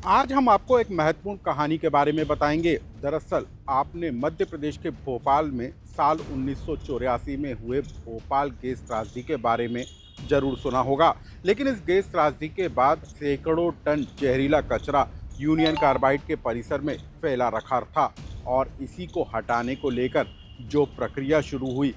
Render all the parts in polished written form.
आज हम आपको एक महत्वपूर्ण कहानी के बारे में बताएंगे। दरअसल आपने मध्य प्रदेश के भोपाल में साल 1984 में हुए भोपाल गैस त्रासदी के बारे में जरूर सुना होगा। लेकिन इस गैस त्रासदी के बाद सैकड़ों टन जहरीला कचरा यूनियन कार्बाइड के परिसर में फैला रखा था और इसी को हटाने को लेकर जो प्रक्रिया शुरू हुई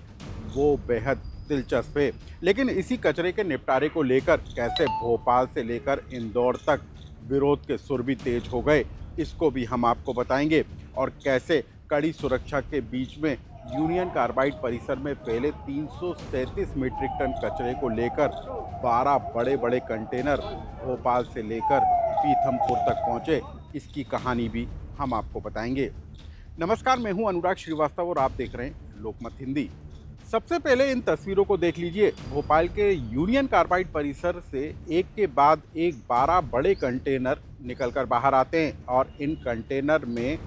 वो बेहद दिलचस्प है। लेकिन इसी कचरे के निपटारे को लेकर कैसे भोपाल से लेकर इंदौर तक विरोध के सुर भी तेज हो गए, इसको भी हम आपको बताएंगे। और कैसे कड़ी सुरक्षा के बीच में यूनियन कार्बाइड परिसर में फैले 337 मीट्रिक टन कचरे को लेकर 12 बड़े बड़े कंटेनर भोपाल से लेकर पीथमपुर तक पहुंचे, इसकी कहानी भी हम आपको बताएंगे। नमस्कार, मैं हूं अनुराग श्रीवास्तव और आप देख रहे हैं लोकमत हिंदी। सबसे पहले इन तस्वीरों को देख लीजिए। भोपाल के यूनियन कार्बाइड परिसर से एक के बाद एक 12 बड़े कंटेनर निकलकर बाहर आते हैं और इन कंटेनर में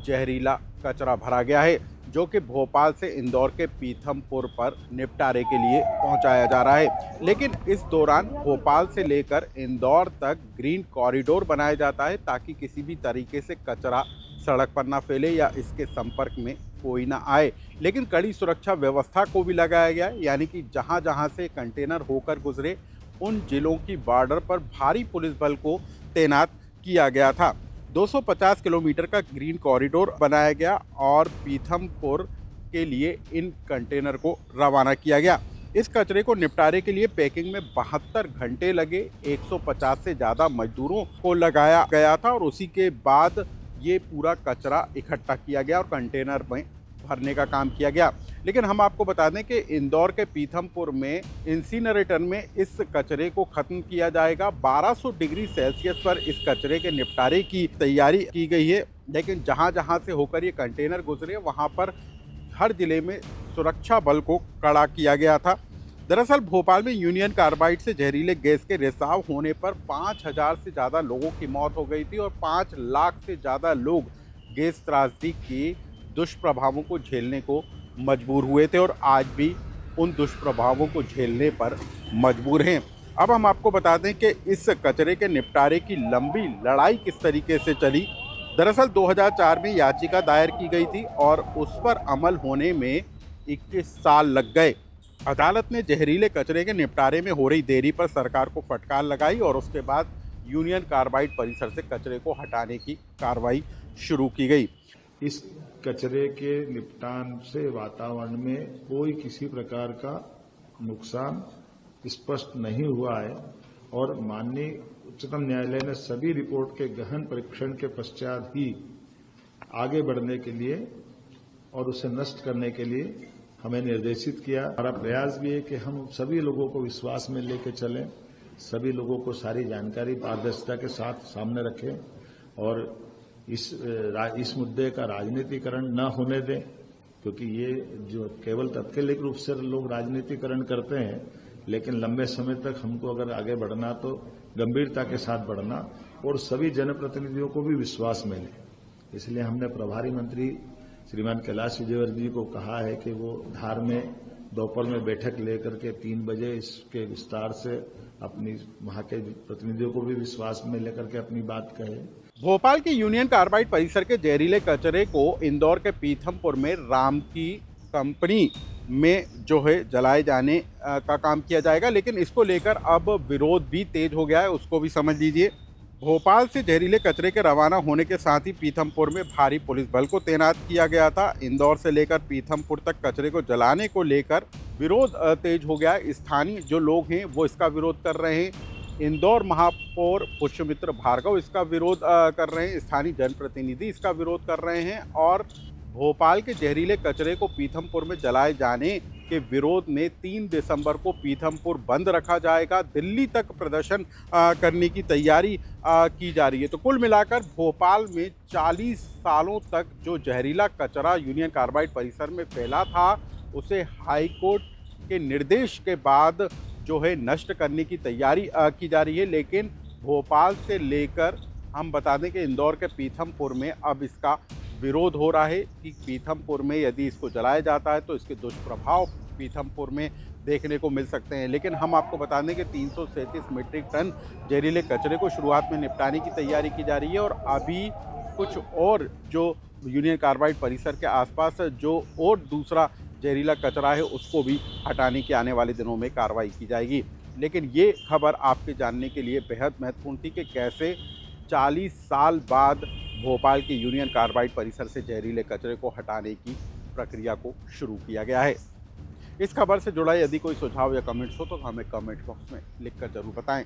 जहरीला कचरा भरा गया है, जो कि भोपाल से इंदौर के पीथमपुर पर निपटारे के लिए पहुंचाया जा रहा है। लेकिन इस दौरान भोपाल से लेकर इंदौर तक ग्रीन कॉरिडोर बनाया जाता है ताकि किसी भी तरीके से कचरा सड़क पर ना फैले या इसके संपर्क में कोई ना आए। लेकिन कड़ी सुरक्षा व्यवस्था को भी लगाया गया, यानी कि जहां जहां से कंटेनर होकर गुजरे उन जिलों की बॉर्डर पर भारी पुलिस बल को तैनात किया गया था। 250 किलोमीटर का ग्रीन कॉरिडोर बनाया गया और पीथमपुर के लिए इन कंटेनर को रवाना किया गया। इस कचरे को निपटारे के लिए पैकिंग में 72 घंटे लगे। 150 से ज़्यादा मजदूरों को लगाया गया था और उसी के बाद ये पूरा कचरा इकट्ठा किया गया और कंटेनर में भरने का काम किया गया। लेकिन हम आपको बता दें कि इंदौर के पीथमपुर में इंसिनरेटर में इस कचरे को खत्म किया जाएगा। 1200 डिग्री सेल्सियस पर इस कचरे के निपटारे की तैयारी की गई है। लेकिन जहां जहां से होकर ये कंटेनर गुजरे वहां पर हर जिले में सुरक्षा बल को कड़ा किया गया था। दरअसल भोपाल में यूनियन कार्बाइड से जहरीले गैस के रिसाव होने पर 5000 से ज़्यादा लोगों की मौत हो गई थी और 5 लाख से ज़्यादा लोग गैस त्रासदी के दुष्प्रभावों को झेलने को मजबूर हुए थे और आज भी उन दुष्प्रभावों को झेलने पर मजबूर हैं। अब हम आपको बता दें कि इस कचरे के निपटारे की लंबी लड़ाई किस तरीके से चली। दरअसल 2004 में याचिका दायर की गई थी और उस पर अमल होने में 21 साल लग गए। अदालत ने जहरीले कचरे के निपटारे में हो रही देरी पर सरकार को फटकार लगाई और उसके बाद यूनियन कार्बाइड परिसर से कचरे को हटाने की कार्रवाई शुरू की गई। इस कचरे के निपटान से वातावरण में कोई किसी प्रकार का नुकसान स्पष्ट नहीं हुआ है और माननीय उच्चतम न्यायालय ने सभी रिपोर्ट के गहन परीक्षण के पश्चात ही आगे बढ़ने के लिए और उसे नष्ट करने के लिए हमें निर्देशित किया। हमारा प्रयास भी है कि हम सभी लोगों को विश्वास में लेकर चलें, सभी लोगों को सारी जानकारी पारदर्शिता के साथ सामने रखें और इस मुद्दे का राजनीतिकरण न होने दें, क्योंकि ये जो केवल तात्कालिक रूप से लोग राजनीतिकरण करते हैं, लेकिन लंबे समय तक हमको अगर आगे बढ़ना तो गंभीरता के साथ बढ़ना और सभी जनप्रतिनिधियों को भी विश्वास में लें। इसलिए हमने प्रभारी मंत्री श्रीमान कैलाश विजयवर्गीय जी को कहा है कि वो धार में दोपहर में बैठक लेकर के 3 बजे इसके विस्तार से अपनी वहां के प्रतिनिधियों को भी विश्वास में लेकर के अपनी बात कहे। भोपाल के यूनियन कार्बाइड परिसर के जहरीले कचरे को इंदौर के पीथमपुर में राम की कंपनी में जो है जलाए जाने का काम किया जाएगा। लेकिन इसको लेकर अब विरोध भी तेज हो गया है, उसको भी समझ लीजिए। भोपाल से जहरीले कचरे के रवाना होने के साथ ही पीथमपुर में भारी पुलिस बल को तैनात किया गया था। इंदौर से लेकर पीथमपुर तक कचरे को जलाने को लेकर विरोध तेज हो गया है। स्थानीय जो लोग हैं वो इसका विरोध कर रहे हैं। इंदौर महापौर पुष्यमित्र भार्गव इसका विरोध कर रहे हैं, स्थानीय जनप्रतिनिधि इसका विरोध कर रहे हैं और भोपाल के जहरीले कचरे को पीथमपुर में जलाए जाने के विरोध में 3 दिसंबर को पीथमपुर बंद रखा जाएगा। दिल्ली तक प्रदर्शन करने की तैयारी की जा रही है। तो कुल मिलाकर भोपाल में 40 सालों तक जो जहरीला कचरा यूनियन कार्बाइड परिसर में फैला था, उसे हाईकोर्ट के निर्देश के बाद जो है नष्ट करने की तैयारी की जा रही है। लेकिन भोपाल से लेकर हम बता दें कि इंदौर के पीथमपुर में अब इसका विरोध हो रहा है कि पीथमपुर में यदि इसको जलाया जाता है तो इसके दुष्प्रभाव पीथमपुर में देखने को मिल सकते हैं। लेकिन हम आपको बता दें कि 337 मीट्रिक टन जहरीले कचरे को शुरुआत में निपटाने की तैयारी की जा रही है और अभी कुछ और जो यूनियन कार्बाइड परिसर के आसपास जो और दूसरा जहरीला कचरा है उसको भी हटाने की आने वाले दिनों में कार्रवाई की जाएगी। लेकिन ये खबर आपके जानने के लिए बेहद महत्वपूर्ण थी कि कैसे 40 साल बाद भोपाल के यूनियन कार्बाइड परिसर से जहरीले कचरे को हटाने की प्रक्रिया को शुरू किया गया है। इस खबर से जुड़ा यदि कोई सुझाव या कमेंट्स हो तो हमें कमेंट बॉक्स में लिखकर जरूर बताएं।